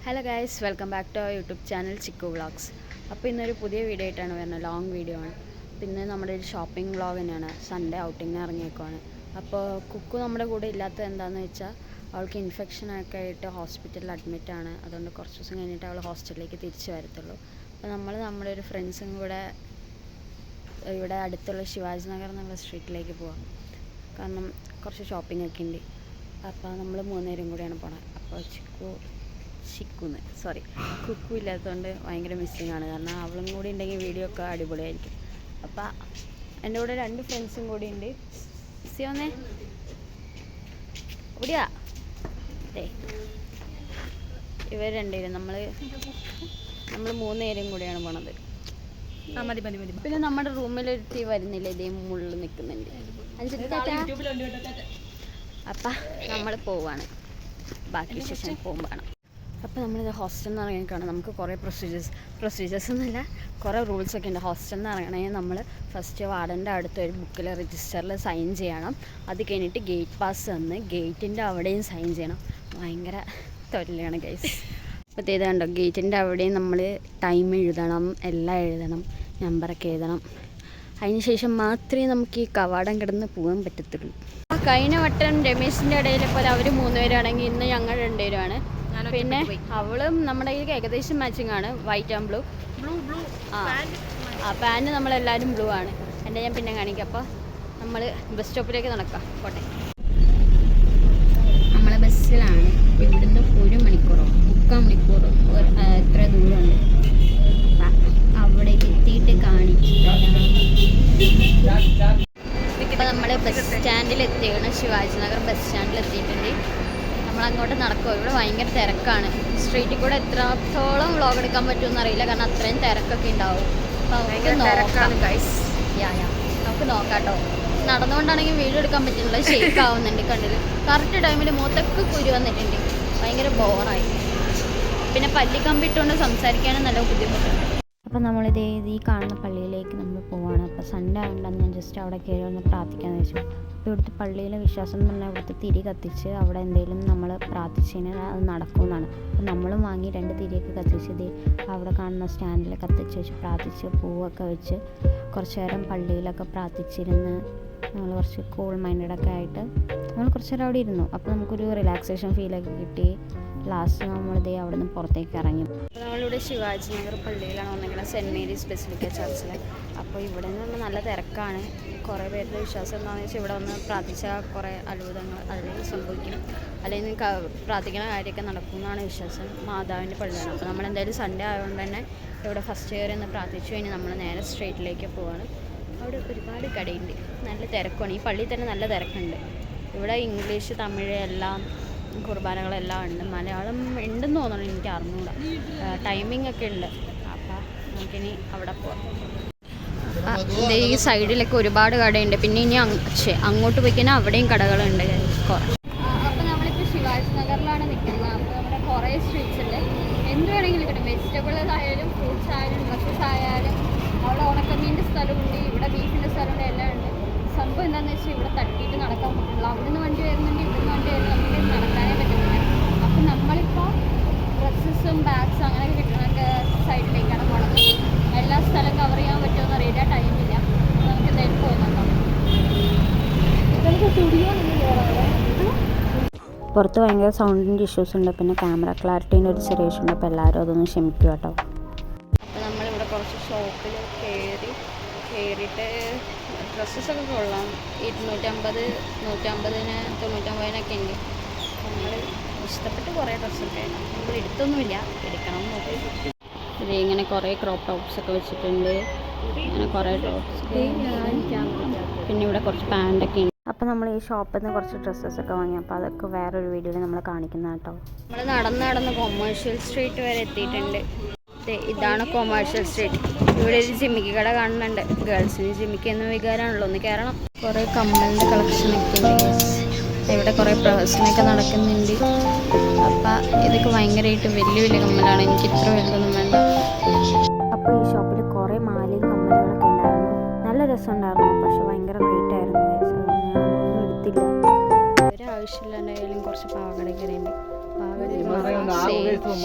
Hello guys, welcome back to our YouTube channel Chikku vlogs. അപ്പോൾ ഇന്നൊരു പുതിയ വീഡിയോ ആയിട്ടാണ് വരുന്നത്, ലോങ് വീഡിയോ ആണ്. പിന്നെ നമ്മുടെ ഒരു ഷോപ്പിംഗ് വ്ളോഗ് തന്നെയാണ്. സൺഡേ ഔട്ടിങ്ങിന് ഇറങ്ങിയേക്കുവാണ്. അപ്പോൾ കുക്കു നമ്മുടെ കൂടെ ഇല്ലാത്തത് എന്താണെന്ന് വെച്ചാൽ അവൾക്ക് ഇൻഫെക്ഷനൊക്കെ ആയിട്ട് ഹോസ്പിറ്റലിൽ അഡ്മിറ്റാണ്. അതുകൊണ്ട് കുറച്ച് ദിവസം കഴിഞ്ഞിട്ട് അവൾ ഹോസ്റ്റലിലേക്ക് തിരിച്ചു വരത്തുള്ളൂ. അപ്പോൾ നമ്മുടെ ഒരു ഫ്രണ്ട്സും കൂടെ ഇവിടെ അടുത്തുള്ള ശിവാജി നഗർ എന്നുള്ള സ്ട്രീറ്റിലേക്ക് പോവാം. കാരണം കുറച്ച് ഷോപ്പിംഗ് ഒക്കെ ഉണ്ട്. അപ്പോൾ നമ്മൾ മൂന്നുപേരും കൂടെയാണ് പോണത്. അപ്പോൾ കുക്കു ഇല്ലാത്തതുകൊണ്ട് ഭയങ്കര മിസ്സിങ് ആണ്. കാരണം അവളും കൂടി ഉണ്ടെങ്കിൽ വീഡിയോ ഒക്കെ അടിപൊളിയായിരിക്കും. അപ്പം എൻ്റെ കൂടെ രണ്ട് ഫ്രണ്ട്സും കൂടി ഉണ്ട്. സിയോന്നേ ഓടിയാ അതെ, ഇവർ രണ്ടുപേരും നമ്മൾ മൂന്നുപേരും കൂടെയാണ് പോണത്. പിന്നെ നമ്മുടെ റൂമിലൊരുത്തി വരുന്നില്ല, ഇതേ മുകളിൽ നിൽക്കുന്നുണ്ട്. അപ്പം നമ്മൾ പോവാണ്, ബാക്കി ശേഷം പോകുമ്പോഴാണ്. അപ്പോൾ നമ്മളിത് ഹോസ്റ്റലിൽ നിന്ന് ഇറങ്ങിയിട്ടാണ്. നമുക്ക് കുറേ പ്രൊസീജിയേഴ്സ് എന്നല്ല, കുറേ റൂൾസൊക്കെ ഉണ്ട്. ഹോസ്റ്റലിൽ നിന്ന് ഇറങ്ങണമെങ്കിൽ നമ്മൾ ഫസ്റ്റ് വാർഡൻ്റെ അടുത്ത് ഒരു ബുക്കിൽ രജിസ്റ്ററിൽ സൈൻ ചെയ്യണം. അത് കഴിഞ്ഞിട്ട് ഗേറ്റ് പാസ് തന്ന് ഗേറ്റിൻ്റെ അവിടെയും സൈൻ ചെയ്യണം. ഭയങ്കര തൊല്ലാണ് ഗൈസ്. അപ്പോൾ ഇത് കണ്ടോ, ഗേറ്റിൻ്റെ അവിടെയും നമ്മൾ ടൈം എഴുതണം, എല്ലാം എഴുതണം, നമ്പറൊക്കെ എഴുതണം. അതിന് ശേഷം മാത്രമേ നമുക്ക് ഈ കവാടം കിടന്ന് പോകാൻ പറ്റത്തുള്ളൂ. കഴിഞ്ഞ വട്ടം രമേശിൻ്റെ ഇടയിൽ പോലെ അവർ മൂന്നുപേരാണെങ്കിൽ ഇന്ന് ഞങ്ങൾ രണ്ടുപേരുമാണ്. പിന്നെ അവളും നമ്മുടെ കയ്യിൽ ഏകദേശം മാച്ചിങ് ആണ്, വൈറ്റ് ആൻഡ് ബ്ലൂ. പാൻറ് നമ്മളെല്ലാവരും ബ്ലൂ ആണ്. എൻ്റെ ഞാൻ പിന്നെ കാണിക്കാം. അപ്പോൾ നമ്മൾ ബസ് സ്റ്റോപ്പിലേക്ക് നടക്കാം. പോട്ടെ, നമ്മൾ ബസ്സിലാണ്. ഇവിടുന്ന് 1 മണിക്കൂറോ 3/4 മണിക്കൂറോ എത്ര ദൂരമുണ്ട്. അവിടേക്ക് എത്തിയിട്ട് കാണിച്ചിട്ടാണ്. ഇപ്പോൾ നമ്മൾ ബസ് സ്റ്റാൻഡിലെത്തിയാണ്, ശിവാജി നഗർ ബസ് സ്റ്റാൻഡിലെത്തിയിട്ടുണ്ട്. നമ്മളങ്ങോട്ട് നടക്കുമോ, ഇവിടെ ഭയങ്കര തിരക്കാണ്. സ്ട്രീറ്റിൽ കൂടെ എത്രത്തോളം വ്ളോഗ് എടുക്കാൻ പറ്റുമെന്ന് അറിയില്ല, കാരണം അത്രയും തിരക്കൊക്കെ ഉണ്ടാവും. അപ്പോൾ നമുക്ക് നോക്കാം കേട്ടോ. നടന്നുകൊണ്ടാണെങ്കിൽ വീഡിയോ എടുക്കാൻ പറ്റുന്നില്ല, ഷേക്ക് ആവുന്നുണ്ട് കണ്ടിൽ. കറക്റ്റ് ടൈമിൽ മുഖത്തൊക്കെ കുരു വന്നിട്ടുണ്ട്, ഭയങ്കര ബോറായി. പിന്നെ പല്ലിക്കമ്പിട്ടുകൊണ്ട് സംസാരിക്കാനും നല്ല ബുദ്ധിമുട്ടുണ്ട്. അപ്പോൾ നമ്മളിത് ഈ കാണുന്ന പള്ളിയിലേക്ക് നമ്മൾ പോവാണ്. അപ്പോൾ സൺഡേ ആയതുകൊണ്ടാണ് ഞാൻ ജസ്റ്റ് അവിടെ കയറി ഒന്ന് പ്രാർത്ഥിക്കാമെന്ന് വെച്ചു. അപ്പോൾ ഇവിടുത്തെ പള്ളിയിലെ വിശ്വാസം എന്ന് പറഞ്ഞാൽ ഇവിടുത്തെ തിരി കത്തിച്ച് അവിടെ എന്തെങ്കിലും നമ്മൾ പ്രാർത്ഥിച്ചു കഴിഞ്ഞാൽ അത് നടക്കുമെന്നാണ്. അപ്പോൾ നമ്മളും വാങ്ങി 2 തിരിയൊക്കെ കത്തിച്ചത് അവിടെ കാണുന്ന സ്റ്റാൻഡിൽ കത്തിച്ച് വെച്ച് പ്രാർത്ഥിച്ച് പൂവൊക്കെ വെച്ച് കുറച്ച് നേരം പള്ളിയിലൊക്കെ പ്രാർത്ഥിച്ചിരുന്ന് നമ്മൾ കുറച്ച് കൂൾ മൈൻഡഡൊക്കെ ആയിട്ട് നമ്മൾ കുറച്ച് നേരം അവിടെ ഇരുന്നു. അപ്പോൾ നമുക്കൊരു റിലാക്സേഷൻ ഫീലൊക്കെ കിട്ടി. ലാസ്റ്റ് നമ്മളിതേ അവിടെ നിന്ന് പുറത്തേക്ക് ഇറങ്ങി. അപ്പോൾ നമ്മളിവിടെ ശിവാജി നഗർ പള്ളിയിലാണ് വന്നിരിക്കുന്നത്, സെൻറ്റ് മേരീസ് ബസിലിക്ക ചർച്ചിൽ. അപ്പോൾ ഇവിടെ നിന്ന് പറഞ്ഞാൽ നല്ല തിരക്കാണ്. കുറേ പേരുടെ വിശ്വാസം എന്താണെന്ന് വെച്ചാൽ ഇവിടെ വന്ന് പ്രാർത്ഥിച്ചാൽ കുറേ അത്ഭുതങ്ങൾ അതിൽ സംഭവിക്കും, അല്ലെങ്കിൽ പ്രാർത്ഥിക്കുന്ന കാര്യമൊക്കെ നടക്കും എന്നാണ് വിശ്വാസം. മാതാവിൻ്റെ പള്ളിയാണ്. അപ്പോൾ നമ്മളെന്തായാലും സൺഡേ ആയതുകൊണ്ട് തന്നെ ഇവിടെ ഫസ്റ്റ് കയറി ഒന്ന് പ്രാർത്ഥിച്ചു കഴിഞ്ഞ് നമ്മൾ നേരെ സ്ട്രീറ്റിലേക്ക് പോവാണ്. അവിടെ ഒരുപാട് കടയുണ്ട്, നല്ല തിരക്കാണ്. ഈ പള്ളിയിൽ തന്നെ നല്ല തിരക്കുണ്ട്. ഇവിടെ ഇംഗ്ലീഷ്, തമിഴ് എല്ലാം കുർബാനകളെല്ലാം ഉണ്ട്. മലയാളം ഉണ്ടെന്ന് തോന്നുന്നു, എനിക്ക് അറിഞ്ഞൂടാ. ടൈമിംഗ് ഒക്കെ ഉണ്ട്. അപ്പം നമുക്കിനി അവിടെ പോവാം. ഈ സൈഡിലൊക്കെ ഒരുപാട് കടയുണ്ട്. പിന്നെ ഇനി അങ്ങോട്ട് പോയി കഴിഞ്ഞാൽ അവിടെയും കടകളുണ്ട് കുറേ. അപ്പോൾ നമ്മളിപ്പോൾ ശിവാജി നഗറിലാണ് നിൽക്കുന്നത്. അപ്പോൾ നമ്മുടെ കുറേ സ്ട്രീറ്റ്സ് ഉണ്ട്. എന്ത് വേണമെങ്കിലും കിട്ടും. വെജിറ്റബിൾസ് ആയാലും ഫ്രൂട്ട്സ് ആയാലും ഡ്രസ്സസ് ആയാലും. അവിടെ ഉണക്കമീൻ്റെ സ്ഥലമുണ്ട്, ഇവിടെ ബീഫിൻ്റെ സ്ഥലമുണ്ട്, എല്ലാം ഉണ്ട്. സംഭവം എന്താണെന്ന് വെച്ചാൽ ഇവിടെ തട്ടിയിട്ട് നടക്കാൻ പറ്റുള്ളൂ. അവിടെ നിന്ന് വണ്ടി വരുന്നുണ്ട്, ഇവിടെ നിന്ന് വണ്ടി വരുന്നുണ്ട്, നമുക്ക് നടക്കാനേ പറ്റുന്നില്ല. അപ്പം നമ്മളിപ്പോൾ ഡ്രസ്സസും ബാഗ്സും അങ്ങനെയൊക്കെ കിട്ടുന്നൊക്കെ സൈഡിലേക്കാണ് പോണത്. എല്ലാ സ്ഥലം കവർ ചെയ്യാൻ പറ്റുമെന്ന് അറിയില്ല, ടൈമില്ല. അപ്പോൾ നമുക്ക് എന്തായാലും പോയി നോക്കാം. പുറത്ത് ഭയങ്കര സൗണ്ടിൻ്റെ ഇഷ്യൂസ് ഉണ്ട്, പിന്നെ ക്യാമറ ക്ലാരിറ്റീൻ്റെ ഒരു ചെറിയ ഇഷ്യൂ ഉണ്ട്. അപ്പോൾ എല്ലാവരും അതൊന്ന് ക്ഷമിക്കുക കേട്ടോ. അപ്പോൾ നമ്മളിവിടെ കുറച്ച് ഷോപ്പിൽ കയറിയിട്ട് ഡ്രസ്സസൊക്കെ കൊള്ളാം. 250, 150, 99 ഉണ്ട്. നമ്മൾ ഇഷ്ടപ്പെട്ട് കുറേ ഡ്രസ്സൊക്കെ നമ്മൾ എടുത്തൊന്നുമില്ല, എടുക്കണം നോക്കി. ഇത് ഇങ്ങനെ കുറേ ക്രോപ്പ് ടോപ്സൊക്കെ വെച്ചിട്ടുണ്ട്, ഇങ്ങനെ കുറേ ടോപ്സ്. പിന്നെ ഇവിടെ കുറച്ച് പാൻറ്റൊക്കെ ഉണ്ട്. അപ്പോൾ നമ്മൾ ഈ ഷോപ്പിൽ നിന്ന് കുറച്ച് ഡ്രസ്സസൊക്കെ വാങ്ങി. അപ്പോൾ അതൊക്കെ വേറൊരു വീഡിയോയിൽ നമ്മൾ കാണിക്കുന്ന കേട്ടോ. നമ്മൾ നടന്ന് കൊമേഴ്ഷ്യൽ സ്ട്രീറ്റ് വരെ എത്തിയിട്ടുണ്ട്. ഇതാണ് കൊമേഴ്ഷ്യൽ സ്ട്രീറ്റ്. ഇവിടെ ഒരു ജിമ്മിക്ക് കട കാണുന്നുണ്ട്. ഗേൾസിന് ജിമ്മിക്ക് എന്ന വികാരമാണല്ലോ, ഒന്ന് കയറണം. കുറേ കമ്മലിൻ്റെ കളക്ഷനൊക്കെ ഉണ്ട്. ഇവിടെ കുറേ പ്രഹസനമൊക്കെ നടക്കുന്നുണ്ട്. അപ്പം ഇതൊക്കെ ഭയങ്കരമായിട്ട് വലിയ കമ്മലാണ്. എനിക്ക് ഇത്ര വലുതൊന്നും വേണ്ട. അപ്പോൾ ഈ ഷോപ്പിൽ കുറേ മാലയും കമ്മലുകളൊക്കെ ഉണ്ടായിരുന്നു. നല്ല രസമുണ്ടായിരുന്നു, പക്ഷെ ഭയങ്കര റേറ്റ് ആയിരുന്നു. ഞാനൊന്നും എടുത്തില്ല. ഒരാവശ്യമില്ലാണ്ടായാലും കുറച്ച് പാവകട കയറിയുണ്ട്. പാവകട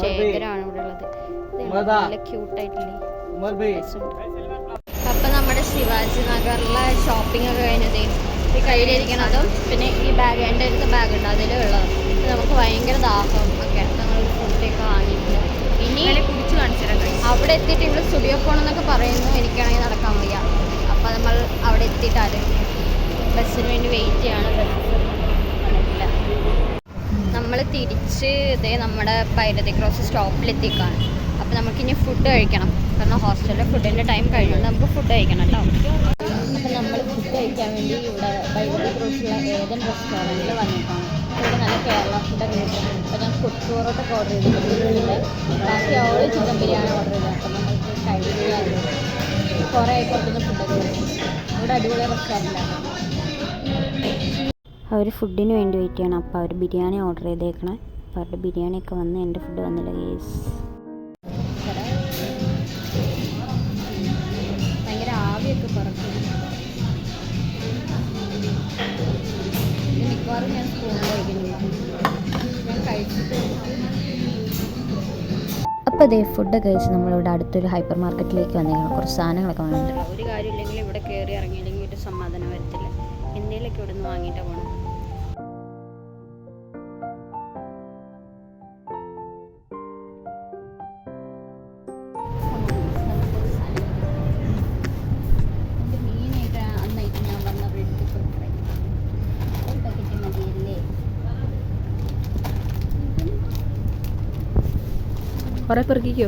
ശേഖരമാണ് ഇവിടെ ഉള്ളത്. നല്ല ക്യൂട്ടായിട്ടില്ലേ. അപ്പം നമ്മുടെ ശിവാജി നഗറിലെ ഷോപ്പിംഗ് ഒക്കെ കഴിഞ്ഞത് ഈ കയ്യിലിരിക്കണതും പിന്നെ ഈ ബാഗ്, എൻ്റെ അടുത്ത ബാഗ് ഉണ്ട് അതിലുള്ളത്. നമുക്ക് ഭയങ്കര ദാഹം ഒക്കെ, ഞങ്ങൾ ഫുഡൊക്കെ വാങ്ങിയിട്ടുണ്ട്. ഇനി കുടിച്ച് കാണിച്ചിട്ട് അവിടെ എത്തിയിട്ട് ഇവിടെ സ്റ്റുഡിയോ പോകണമെന്നൊക്കെ പറയുന്നു. എനിക്കാണെങ്കിൽ നടക്കാൻ വയ്യ. അപ്പം നമ്മൾ അവിടെ എത്തിയിട്ട് ആലോചിക്കും, ബസ്സിന് വേണ്ടി വെയിറ്റ് ചെയ്യാണ്. ബസ് വന്നിട്ടില്ല. നമ്മൾ തിരിച്ച് ഇതേ നമ്മുടെ പൈരതി ക്രോസ് സ്റ്റോപ്പിലെത്തിക്കാണ്. അപ്പോൾ നമുക്കിനി ഫുഡ് കഴിക്കണം. കാരണം ഹോസ്റ്റലിലെ ഫുഡിൻ്റെ ടൈം കഴിഞ്ഞുകൊണ്ട് നമുക്ക് ഫുഡ് കഴിക്കണം കേട്ടോ. അപ്പം നമ്മൾ ഫുഡ് കഴിക്കാൻ വേണ്ടി ഇവിടെ പൈരതി ക്രോസിലുള്ള ഏതൻ റെസ്റ്റോറൻറ്റിൽ വന്നിട്ടാണ്. ഇവിടെ നല്ല കേരള ഫുഡൊക്കെ കിട്ടും. അപ്പോൾ ഞാൻ കുക്ക് പൊറോട്ടൊക്കെ ഓർഡർ ചെയ്തിട്ടുണ്ട്. ബാക്കി അവൾ ചിക്കൻ ബിരിയാണി ഓർഡർ ചെയ്തത്. അപ്പം നമുക്ക് കഴിക്കാറുണ്ട്. കുറേ പുറത്തുനിന്ന് ഫുഡൊക്കെ കിട്ടും. ഇവിടെ അടിപൊളി റെസ്റ്റോറൻറ്റാണ്. അവർ ഫുഡിന് വേണ്ടി വെയിറ്റ് ചെയ്യണം. അപ്പോൾ അവർ ബിരിയാണി ഓർഡർ ചെയ്തേക്കണേ. അപ്പോൾ അവരുടെ ബിരിയാണിയൊക്കെ വന്ന് എൻ്റെ ഫുഡ് വന്നില്ല. ഗേസ് ഭയങ്കര ആവിയൊക്കെ പറക്കും. മിക്കവാറും ഞാൻ സ്പൂൺ കഴിക്കുന്നില്ല. ഞാൻ കഴിച്ചിട്ട് അപ്പോൾ അതേ ഫുഡ് കഴിച്ച് നമ്മളിവിടെ അടുത്തൊരു ഹൈപ്പർ മാർക്കറ്റിലേക്ക് വന്നിരിക്കണം. കുറച്ച് സാധനങ്ങളൊക്കെ വാങ്ങിയിട്ടുണ്ട്. ഒരു കാര്യമില്ലെങ്കിൽ ഇവിടെ കയറി ഇറങ്ങിയില്ലെങ്കിൽ ഒരു സമാധാനം വരത്തില്ല. എന്തെങ്കിലുമൊക്കെ ഇവിടെ നിന്ന് വാങ്ങിയിട്ടാണ് പോകണം. കുറേ പെറുക്കിക്കോ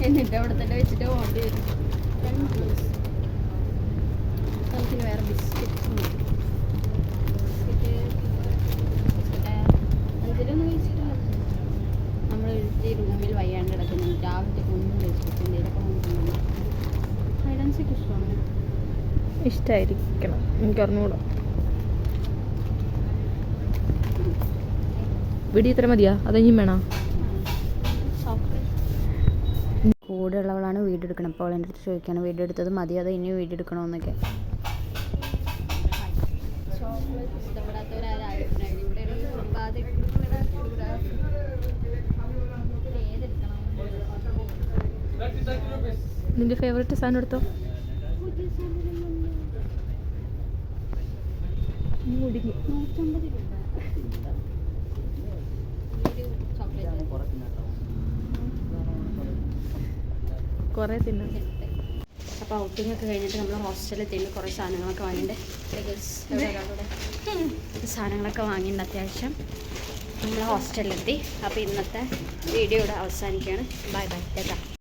എന്നിട്ട് അവിടെ തന്നെ വെച്ചിട്ട് ഓർഡർ ചെയ്തു. നമുക്കിനി വേറെ ബിസ്ക്കറ്റ്സും എന്തെങ്കിലും കഴിച്ചിട്ടില്ല. നമ്മൾ ഈ റൂമിൽ വയ്യാണ്ട് കിടക്കുന്നു. രാവിലത്തെ ഒന്നും കഴിച്ചിട്ട് എന്തെങ്കിലുമൊക്കെ നോക്കുന്നുണ്ട്. ഹൈഡൻസിക്ക് ഇഷ്ടമാണ്. ഇഷ്ടമായിരിക്കണം, എനിക്കറിഞ്ഞൂടാ. വീഡിയോ ഇത്ര മതിയാ അതെങ്കിലും വേണോ? കൂടെ ഉള്ളവളാണ് വീഡിയോ എടുക്കണം. അപ്പോൾ അവൾ എൻ്റെ അടുത്ത് ചോദിക്കുകയാണ് വീഡിയോ എടുത്തത് മതി, അത് ഇനി വീഡിയോ എടുക്കണമെന്നൊക്കെ. നിന്റെ ഫേവറേറ്റ് സാധനം എടുത്തോ. മുടിഞ്ഞു. കുറേ തിന്നു. അപ്പോൾ ഔട്ടിംഗ് ഒക്കെ കഴിഞ്ഞിട്ട് നമ്മൾ ഹോസ്റ്റലിൽ തിന്ന് കുറേ സാധനങ്ങളൊക്കെ വാങ്ങിയിട്ടുണ്ട്. സാധനങ്ങളൊക്കെ വാങ്ങിയിട്ടുണ്ട് അത്യാവശ്യം. നമ്മൾ ഹോസ്റ്റലിലെത്തി. അപ്പോൾ ഇന്നത്തെ വീഡിയോ ഇവിടെ അവസാനിക്കുകയാണ്. Bye bye.